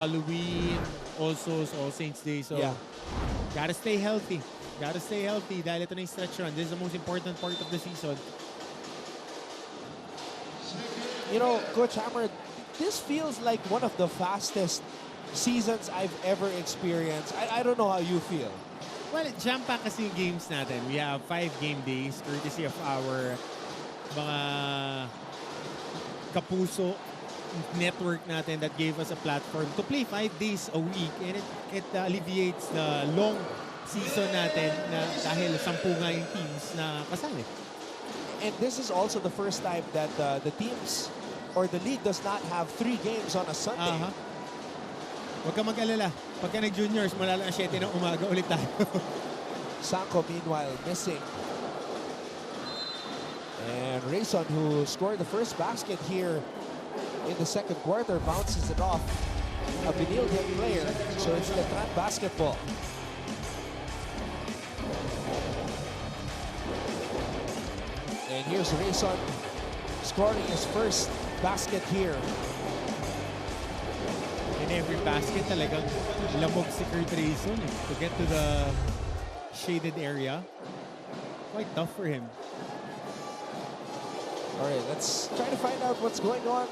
Halloween, also All Saints Day. So, Yeah. gotta stay healthy. Gotta stay healthy dahil ito na yung stretch run. This is the most important part of the season. You know, Coach Hammer, this feels like one of the fastest seasons I've ever experienced. I don't know how you feel. Well, jam-pack kasi yung games natin. We have 5 game days courtesy of our mga kapuso network natin that gave us a platform to play 5 days a week, and it alleviates the long season natin na dahil 10 nga yung teams na kasali. And this is also the first time that the teams or the league does not have 3 games on a Sunday. Huwag ka mag-alala. Pagka nag-juniors, malala 7 ng umaga ulit tayo. Sanko, meanwhile, missing. And Rayson, who scored the first basket here in the second quarter, bounces it off a Benilde player. So it's Letran basketball. And here's Rayson scoring his first basket here. In every basket, talagang lamog si Kurt Rayson to get to the shaded area. Quite tough for him. All right, let's try to find out what's going on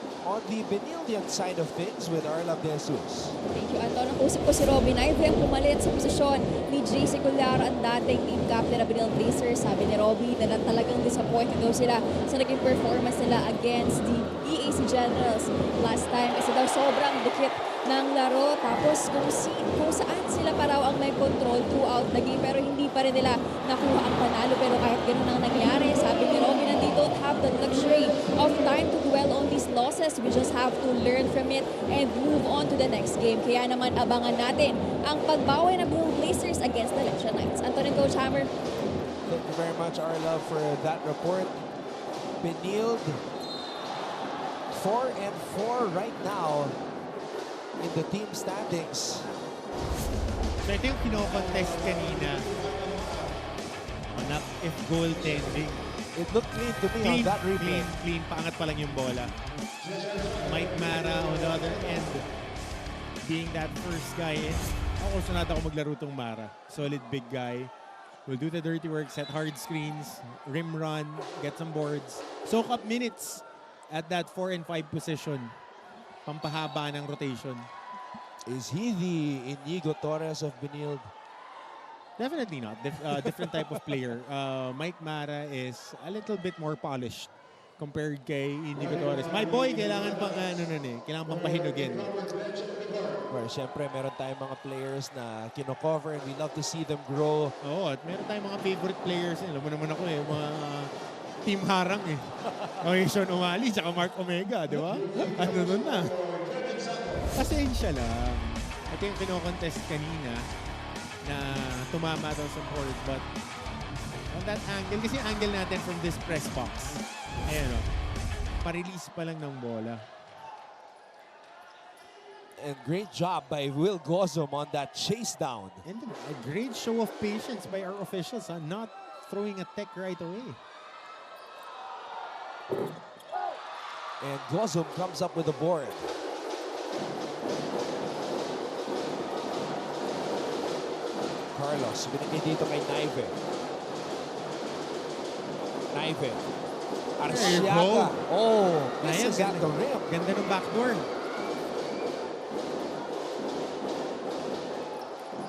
the Benildean side of things with Arla De Jesus. Thank you, Anton. Nakusip ko si Robin Ive ang pumalit sa posisyon ni JC Cullar, ang dating team captain ng Benilde Blazers. Sabi ni Robby na talagang disappointed daw sila sa naging performance nila against the EAC Generals last time. Kasi daw sobrang dikit ng laro. Tapos kung saan sila pa raw ang may control throughout the game, pero hindi pa rin nila nakuha ang panalo. Pero kahit ganun ang nangyari, sabi ni Robin na they don't have the luxury of time to dwell on these losses. We just have to learn from it and move on to the next game. Kaya naman abangan natin ang pagbawi ng buong Blazers against the Letran Knights. Anton and Coach Hammer. Thank you very much, Arla, for that report. Benilde 4-4 right now in the team standings. So ito yung kino-contest kanina on if goaltending. It looked clean to me on that replay. Clean. Paangat pa lang yung bola. Mike Mara on the other end, being that first guy in. Ako sunod ako maglaro tong Mara. Solid big guy. Will do the dirty work, set hard screens, rim run, get some boards. Soak up minutes at that 4 and 5 position. Pampahaba ng rotation. Is he the Inigo Torres of Benilde? Definitely not. Different type of player. Mike Mara is a little bit more polished compared kay Inigo Torres. My boy, kailangan pang kailangan pang pahinugin. Well, syempre, meron tayong mga players na kino-cover and we love to see them grow. Oo, at meron tayong mga favorite players. Alam mo naman ako mga team harang eh. Okay, Sean O'Malley, tsaka Mark Omega, di ba? Ano nun na? Pasensya lang. Ito yung kino-contest kanina na tumama daw sa board, but on that angle, kasi yung angle natin from this press box, ayan o, pa-release pa lang ng bola. And great job by Will Gozum on that chase down. And a great show of patience by our officials, not throwing a tech right away. And Gozum comes up with the board. Carlos, binigay dito kay Naive. Naive. Arsiaga. Oh, misses at the rim. Ganda ng backdoor.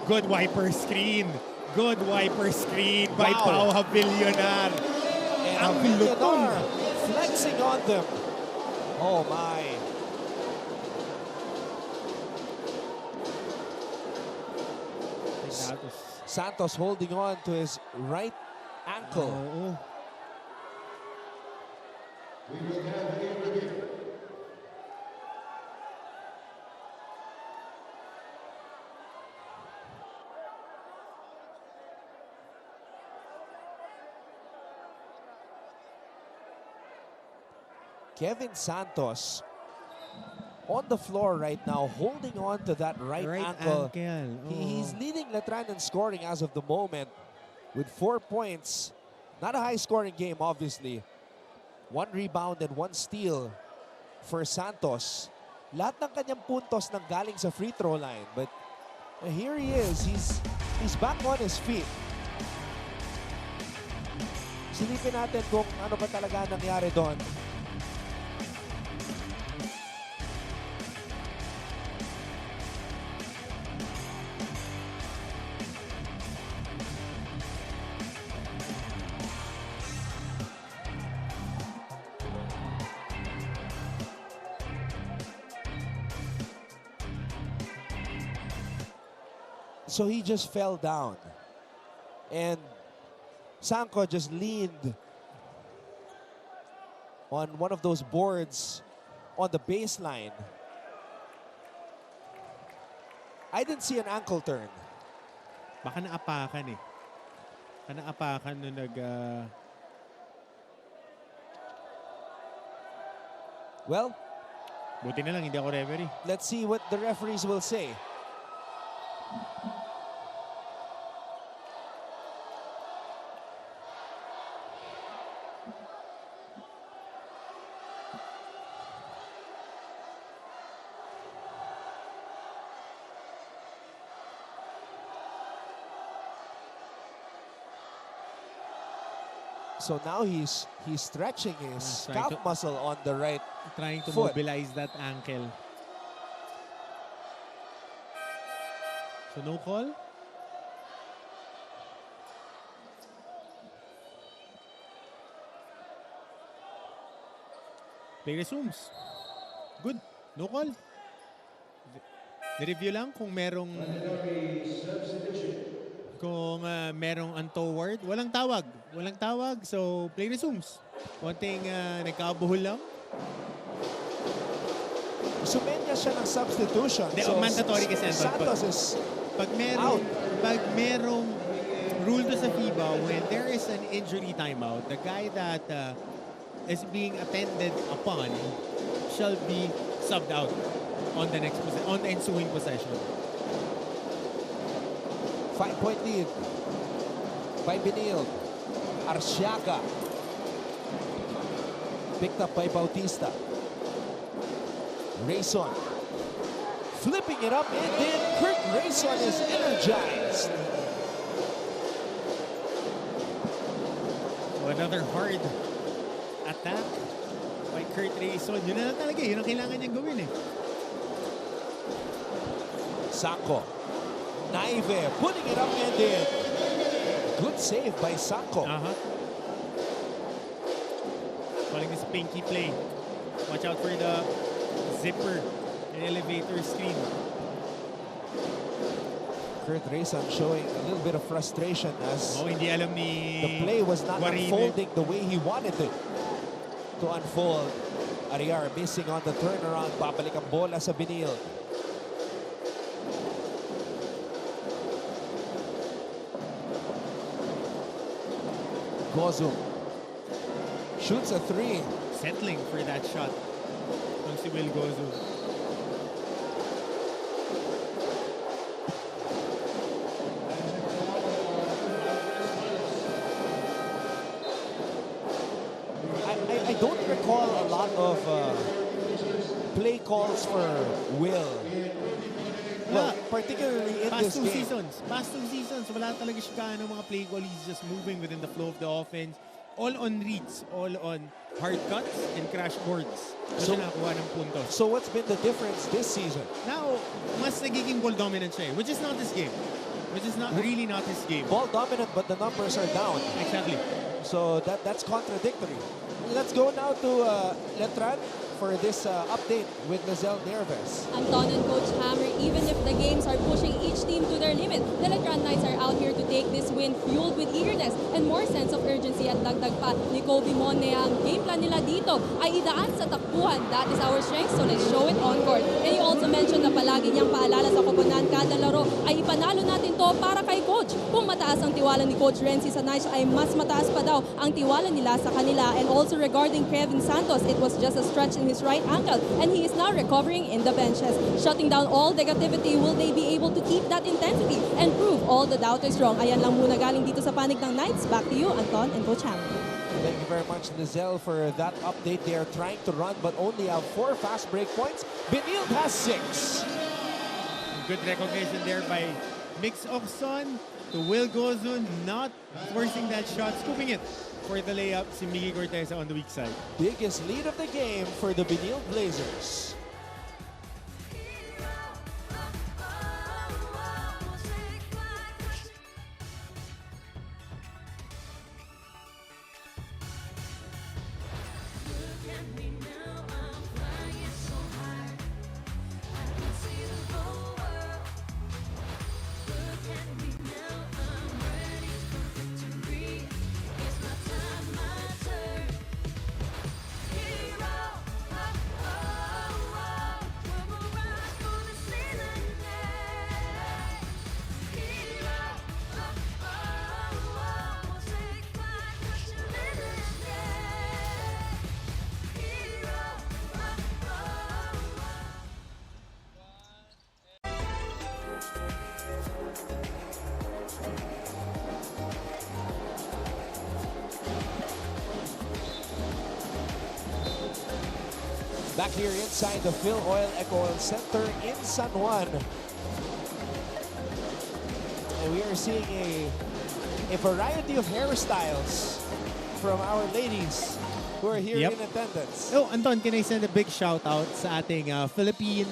Good wiper screen. Good wiper screen by Pau Havillonar. And Havillonar flexing on them. Oh my. Santos holding on to his right ankle. Oh. Kevin Santos on the floor right now, holding on to that right ankle. Oh. He's leading Letran in scoring as of the moment with 4 points. Not a high-scoring game, obviously. 1 rebound and 1 steal for Santos. Lahat ng kanyang puntos nang galing sa free throw line. But here he is. He's back on his feet. Silipin natin kung ano ba talaga nangyari doon. So he just fell down. And Sanko just leaned on one of those boards on the baseline. I didn't see an ankle turn. Baka naapakan eh. Baka naapakan nung Well, buti na lang, hindi ako referee. let's see what the referees will say. So now he's stretching his trying calf to- muscle on the right. Trying to foot. mobilize that ankle. So no call? Play resumes. Good. No call. Ni-review lang kung merong merong untoward. Walang tawag. Walang tawag. So play resumes. Konting nagkabuhol lang. Sumenya siya ng substitution. Hindi, mandatory kasi. Santos is Pag merong rule to sa FIBA, when there is an injury timeout, the guy that is being attended upon shall be subbed out on the ensuing possession. 5-point lead by Benilde. Arsiaga. Picked up by Bautista. Rayson. Flipping it up, and then Kurt Rayson is energized. So another hard attack by Kurt Rayson. Yun na talaga. Yun ang kailangan niyang gawin eh. Sanko. Naive putting it up and in. Good save by Sanko. Calling this pinky play. Watch out for the zipper and elevator screen. Kurt Rayson showing a little bit of frustration as Hindi alam ni the play was not Guarine. unfolding the way he wanted it to unfold. Ariar missing on the turnaround. Babalik ang bola sa Benilde. Gozo shoots a three. Settling for that shot. Ang si Will Gozo. I don't recall a lot of play calls for Will. Well, particularly in Past this two game. seasons, wala talaga siya kaano mga play call. He's just moving within the flow of the offense. All on reads, all on hard cuts and crash boards. So siya nakuha ng puntos. So what's been the difference this season? Now, mas nagiging ball dominant siya eh, which is not his game. Which is not really not his game. Ball dominant, but the numbers are down. Exactly. So that's contradictory. Let's go now to Letran for this update with Lizelle Nerves. Anton and Coach Hammer, even if the games are pushing each team to their limit, the Letran Knights are out here to take this win fueled with eagerness and more sense of urgency at dagdag pa ni Kobe Monne. Ang game plan nila dito ay idaan sa takbuhan. That is our strength, so let's show it on court. And you also mentioned na palagi niyang paalala sa koponan kada laro ay ipanalo natin to para kay Coach. Kung mataas ang tiwala ni Coach Renzi sa Knights ay mas mataas pa daw ang tiwala nila sa kanila. And also regarding Kevin Santos, it was just a stretch in his right ankle and he is now recovering in the benches. Shutting down all negativity, will they be able to keep that intensity and prove all the doubters wrong? Ayan lang muna galing dito sa panig ng Knights. Back to you, Anton and Coach Ham. Thank you very much, Lizelle, for that update. They are trying to run, but only have 4 fast break points. Benilde has 6. Good recognition there by Mix Oxon to Will Gozun, not forcing that shot, scooping it for the layup. Si Miggy Corteza on the weak side. Biggest lead of the game for the Benilde Blazers. Back here inside the Phil Oil Eco Oil Center in San Juan. And we are seeing a variety of hairstyles from our ladies who are here in attendance. Oh, Anton, can I send a big shout out sa ating Philippine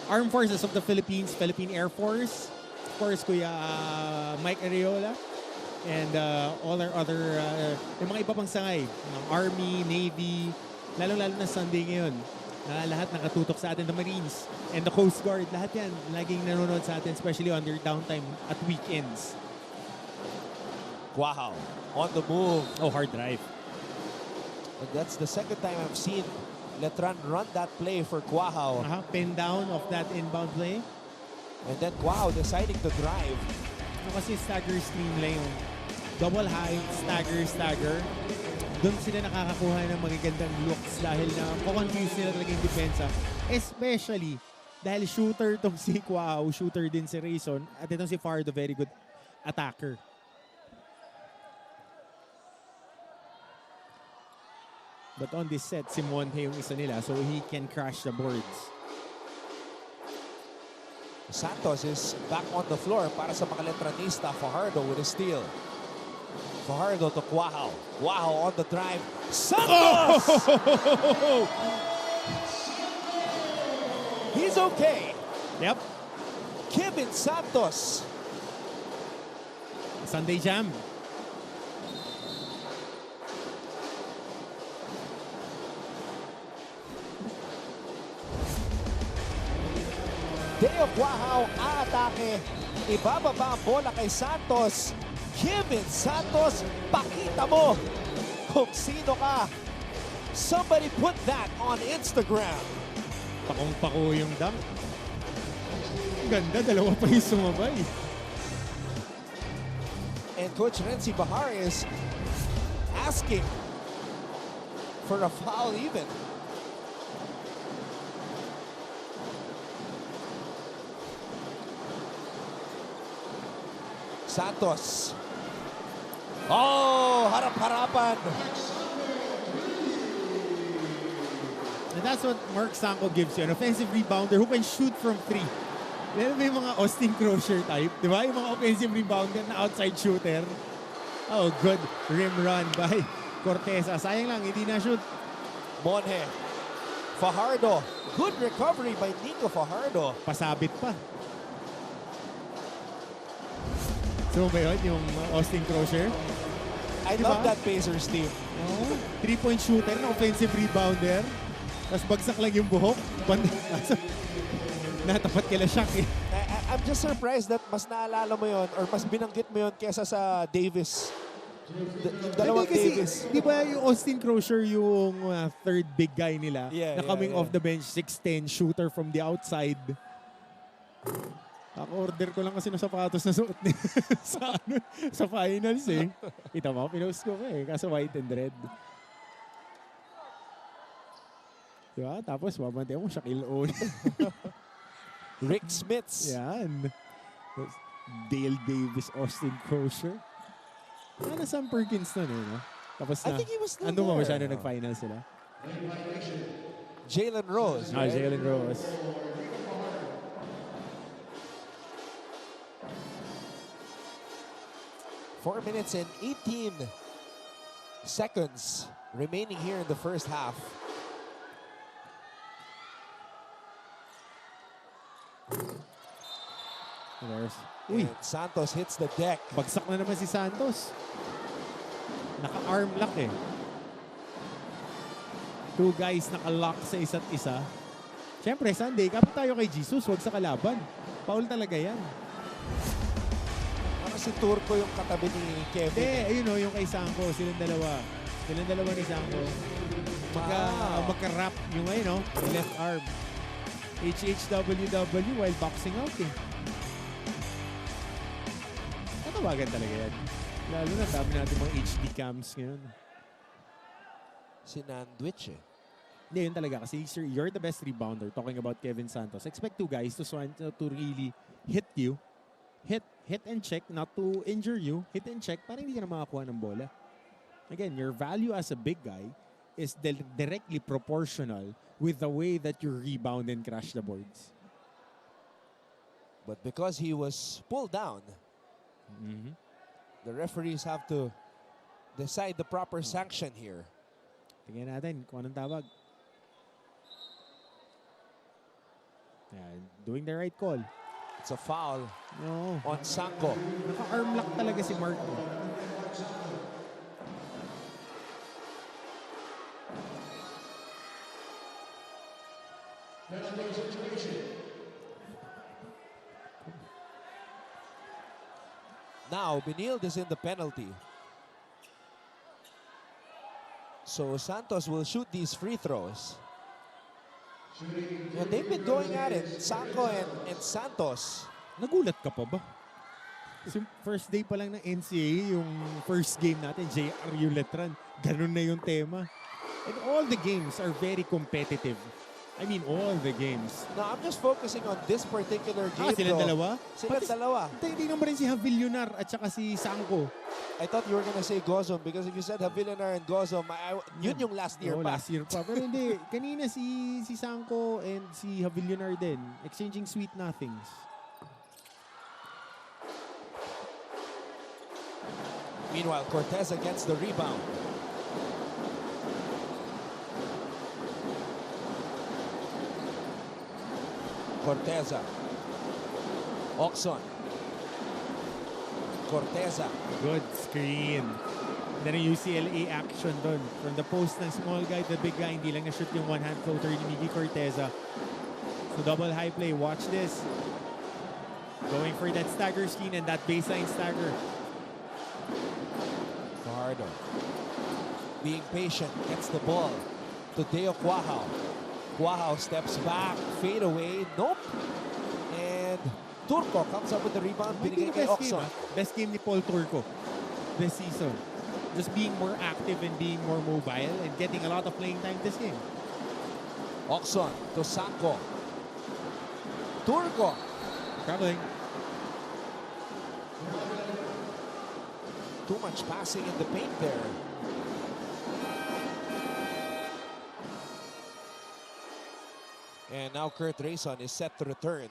Armed Forces of the Philippines, Philippine Air Force. Of course, Kuya Mike Areola. And all our other, yung mga iba pang sangay. Army, Navy, lalo-lalo na Sunday ngayon. Lahat nakatutok sa atin, the Marines and the Coast Guard. Lahat yan, laging nanonood sa atin, especially on their downtime at weekends. Wow, on the move. Oh, hard drive. And that's the second time I've seen Letran run that play for Quahao. Pin down of that inbound play. And then Quahao deciding to drive. Kasi stagger stream lang yung double high, stagger, stagger. Doon sila nakakakuha ng magagandang looks dahil na confuse nila talaga yung depensa. Especially dahil shooter tong si Quahao, shooter din si Rayson, at itong si Fardo, very good attacker. But on this set, si Monte yung isa nila, so he can crash the boards. Santos is back on the floor para sa mga Letranista. Fajardo with a steal. Fajardo to Quahao. Quahao on the drive. Santos! Oh! He's okay. Yep. Kevin Santos. Sunday Jam. Deo Quahao aatake. Ibababa ang bola kay Santos. Kevin Santos, pakita mo kung sino ka. Somebody put that on Instagram. Pakong-pako yung dunk. Ganda, dalawa pa yung sumabay. And Coach Renzi Bahar is asking for a foul even. Santos. Oh, harap-harapan. And that's what Mark Sanko gives you. An offensive rebounder who can shoot from 3. Meron may mga Austin Crozier type. Di ba? Yung mga offensive rebounder na outside shooter. Oh, good rim run by Corteza. Sayang lang, hindi na shoot. Monje. Fajardo. Good recovery by Nico Fajardo. Pasabit pa. So ba yun, yung Austin Crozier? I love that Pacers team. Oh, 3-point shooter na offensive rebounder. Tapos bagsak lang yung buhok. Natapat kila Shaq eh. I'm just surprised that mas naalala mo yon or mas binanggit mo yon kesa sa Davis. Dalawang Davis. Di ba yung Austin Crozier yung third big guy nila na coming off the bench, 6'10", shooter from the outside. Order ko lang kasi ng sapatos na suot niya sa finals eh. Kita mo, pinost ko eh. Kaso white and red. Diba? Tapos mabante mo, Shaquille O'Neal. Rick Smits. Yan. Dale Davis, Austin Crozier. Sam Perkins na no? Tapos I na. think he was still Ando mo there. masyado nag-final sila. Jalen Rose, right? Jalen Rose. Four minutes and 18 seconds remaining here in the first half. Uy, And Santos hits the deck. bagsak na naman si Santos. Naka-arm lock eh. Two guys naka-lock sa isa't isa. Siyempre, Sunday, kapit tayo kay Jesus, huwag sa kalaban. Paul talaga yan. Si Turco yung katabi ni Kevin. Hindi, ayun o, yung kay Sanko, silang dalawa. Silang dalawa ni Sanko. Magka-wrap yung ayun o, left arm. HHWW while boxing out eh. Tatawagan talaga yan. Lalo na dami natin mga HD cams ngayon. Sinandwich eh. Hindi, yun talaga. Kasi sir, you're the best rebounder. Talking about Kevin Santos. Expect two guys to really hit you. Hit and check, not to injure you. Hit and check, para hindi ka na makakuha ng bola. Again, your value as a big guy is directly proportional with the way that you rebound and crash the boards. But because he was pulled down, the referees have to decide the proper sanction here. Tingnan natin kung anong tawag. Ayan, doing the right call. It's a foul No. on Sanko. Naka-arm lock talaga si Marco. Now, Benilde is in the penalty. So Santos will shoot these free throws. And they've been going at it, Sanko and Santos. Nagulat ka pa ba? Kasi first day pa lang ng NCAA, yung first game natin, JRU Letran, ganun na yung tema. And all the games are very competitive. I mean, all the games. No, I'm just focusing on this particular game. Silang though. dalawa? Silang dalawa. Hindi naman rin si Havillonar at saka si Sanko. I thought you were gonna say Gozom because if you said Havillonar and Gozom, yun yung last year Oo, pa. last year pa. Pero hindi, kanina si Sanko and si Havillonar din, exchanging sweet nothings. Meanwhile, Cortez against the rebound. Corteza. Oxon. Corteza. Good screen. Then yung UCLA action doon. From the post ng small guy to the big guy, hindi lang na-shoot yung one-hand floater ni Miggy Corteza. So double high play. Watch this. Going for that stagger screen and that baseline stagger. Fajardo. Being patient. Gets the ball to Deo Cuajao. Cuajao steps back. Fade away. Nope. And Turco comes up with the rebound. Binigay kay Oxon. Best game ni Paul Turco this season. Just being more active and being more mobile and getting a lot of playing time this game. Oxon to Sanko. Turco. Traveling. Too much passing in the paint there. And now Kurt Rayson is set to return.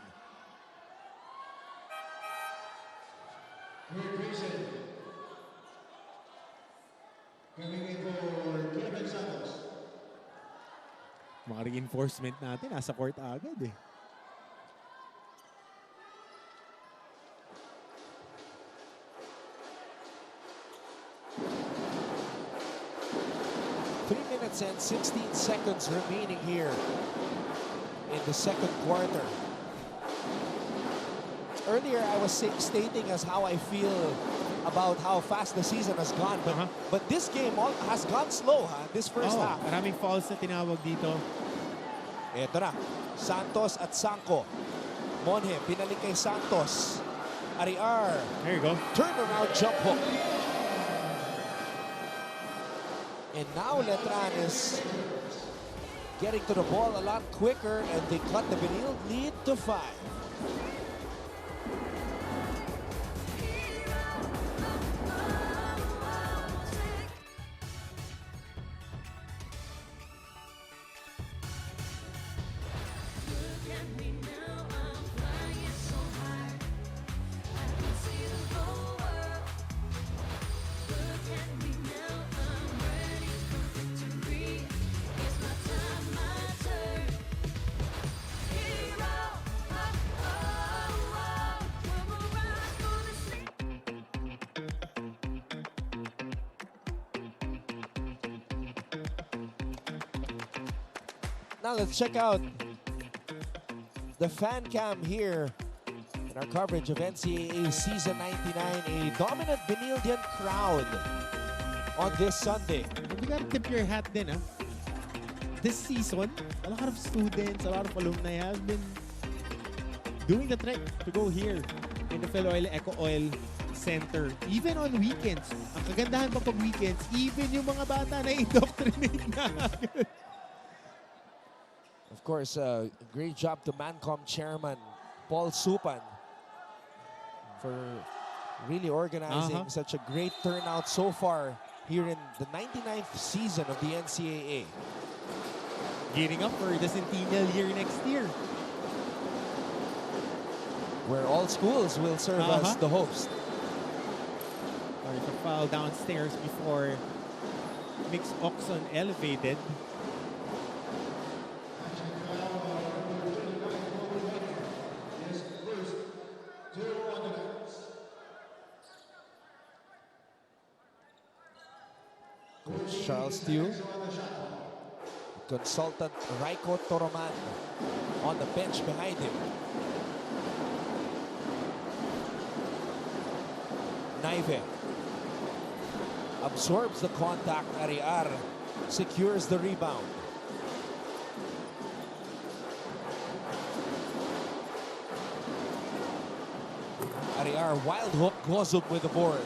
Mga reinforcement natin, nasa court agad eh. Three minutes and 16 seconds remaining here in the second quarter. Earlier, I was stating as how I feel about how fast the season has gone, but this game has gone slow, this first half. Maraming fouls na tinawag dito. Ito na, Santos at Sanko. Monhe, pinalik kay Santos. Ariar. There you go. Turnaround jump hook. And now Letran is getting to the ball a lot quicker, and they cut the Benilde lead to 5. Now let's check out the fan cam here in our coverage of NCAA Season 99. A dominant Benildean crowd on this Sunday. And you gotta tip your hat din, ah. This season, a lot of students, a lot of alumni have been doing the trek to go here in the Philoil Eco Oil Center. Even on weekends. Ang kagandahan pa pag weekends, even yung mga bata na indoctrinate na. Of course, great job to Mancom Chairman Paul Supan for really organizing such a great turnout so far here in the 99th season of the NCAA. Gearing up for the centennial year next year. Where all schools will serve as the host. There's a foul downstairs before Mix Oxon elevated. Coach Charles Tew. Consultant Raiko Toroman on the bench behind him. Naive absorbs the contact. Ariar secures the rebound. Ariar wild hook goes up with the board.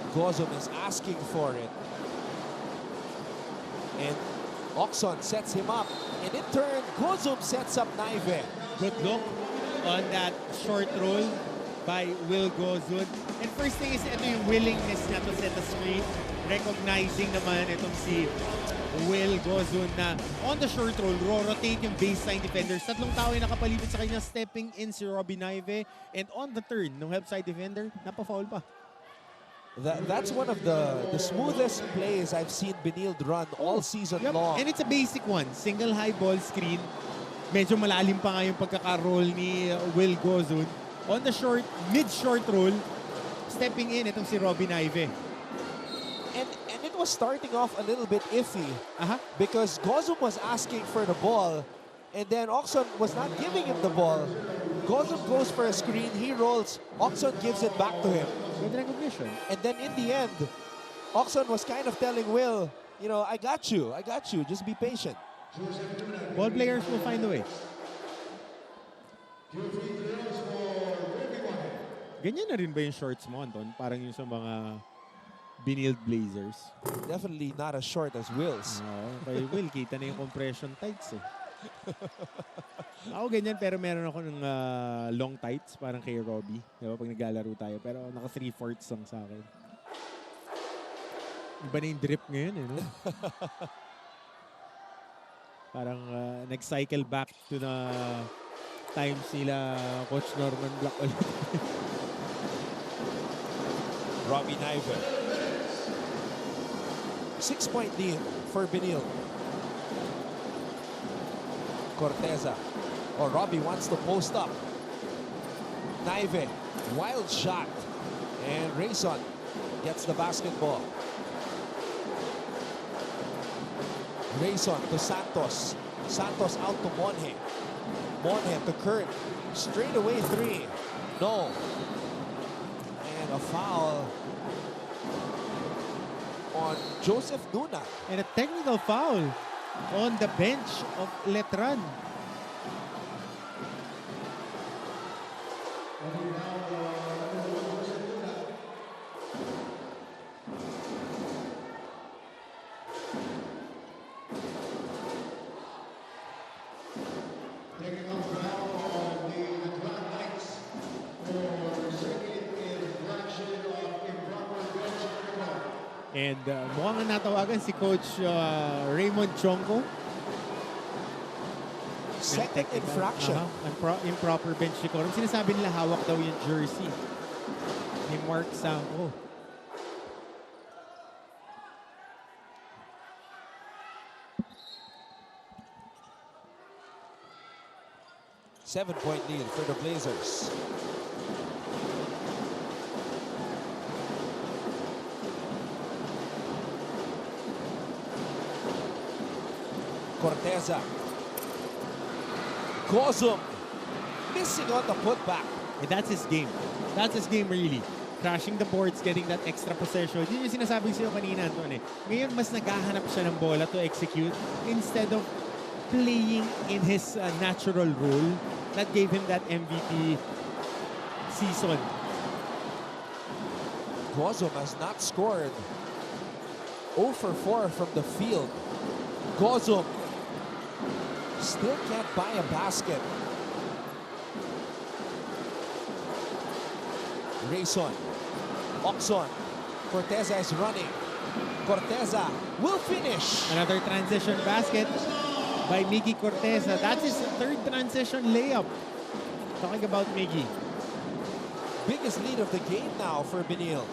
Gozum is asking for it. And Oxon sets him up. And in turn, Gozum sets up Naive. Good look on that short roll by Will Gozun. And first thing is, ito yung willingness niya to set the screen. Recognizing naman itong si Will Gozun na on the short roll, rotate yung baseline defenders. Tatlong tao yung nakapalipit sa kanya, stepping in si Robbie Naive. And on the turn, ng help side defender, napafoul pa. That's one of the smoothest plays I've seen Benilde run all season long. And it's a basic one. Single high ball screen. Medyo malalim pa nga yung pagkaka-roll ni Will Gozun. On the short, mid-short roll, stepping in itong si Robbie Naive. And it was starting off a little bit iffy because Gozum was asking for the ball and then Oxon was not giving him the ball. Gozum goes for a screen, he rolls, Oxon gives it back to him. Good recognition. And then in the end, Oxon was kind of telling Will, you know, I got you, just be patient. Ball players will find a way. Ganyan na rin ba yung shorts mo, Anton? Parang yung sa mga Benilde Blazers. Definitely not as short as Will's. Kay Will, kita na yung compression tights eh. Ako ganyan, pero meron ako ng long tights, parang kay Robbie. Diba, pag naglalaro tayo. Pero naka 3/4 lang sa akin. Iba na yung drip ngayon eh, no? Parang nag-cycle back to the times nila Coach Norman Black ulit. Robbie Naive. 6-point lead for Benilde. Corteza. Oh, Robbie wants to post up. Naive, wild shot. And Rayson gets the basketball. Rayson to Santos. Santos out to Monje. Monje to Kurt. Straight away three. No. And a foul on Joseph Nuna. And a technical foul on the bench of Letran. And mukhang natawagan si Coach Raymond Chongo. Second infraction. Improper bench decorum. Sinasabi nila hawak daw yung jersey ni Mark Sanko. Seven-point lead for the Blazers. Corteza. Gozum missing on the putback. That's his game. That's his game really. Crashing the boards, getting that extra possession. Yun yung sinasabi sa'yo kanina, Anton eh. Ngayon, mas naghahanap siya ng bola to execute instead of playing in his natural role that gave him that MVP season. Gozum has not scored. 0 for 4 from the field. Gozum still can't buy a basket. Rayson. Oxon. Corteza is running. Corteza will finish. Another transition basket by Miggy Corteza. That's his third transition layup. Talking about Miggy. Biggest lead of the game now for Benilde.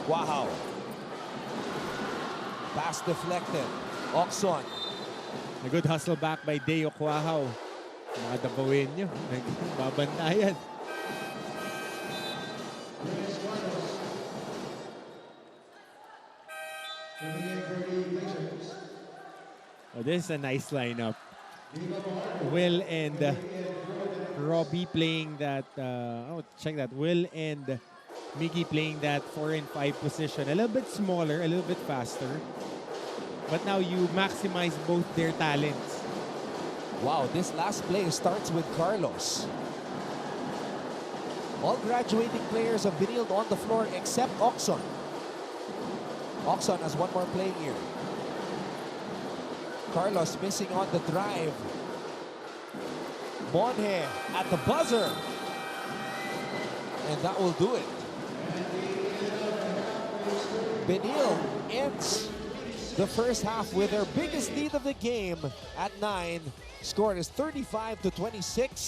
Wow. Pass deflected. Oxon. A good hustle back by Deo Quahaw. Mga dabawin nyo. Nagbabantayan. Oh, this is a nice lineup. Will and Robbie playing that. Check that. Will and Miggy playing that 4 and 5 position. A little bit smaller, a little bit faster. But now you maximize both their talents. Wow, this last play starts with Carlos. All graduating players of Benilde on the floor except Oxon. Oxon has one more play here. Carlos missing on the drive. Monhe at the buzzer. And that will do it. Benilde ends the first half with their biggest lead of the game at 9. Score is 35-26.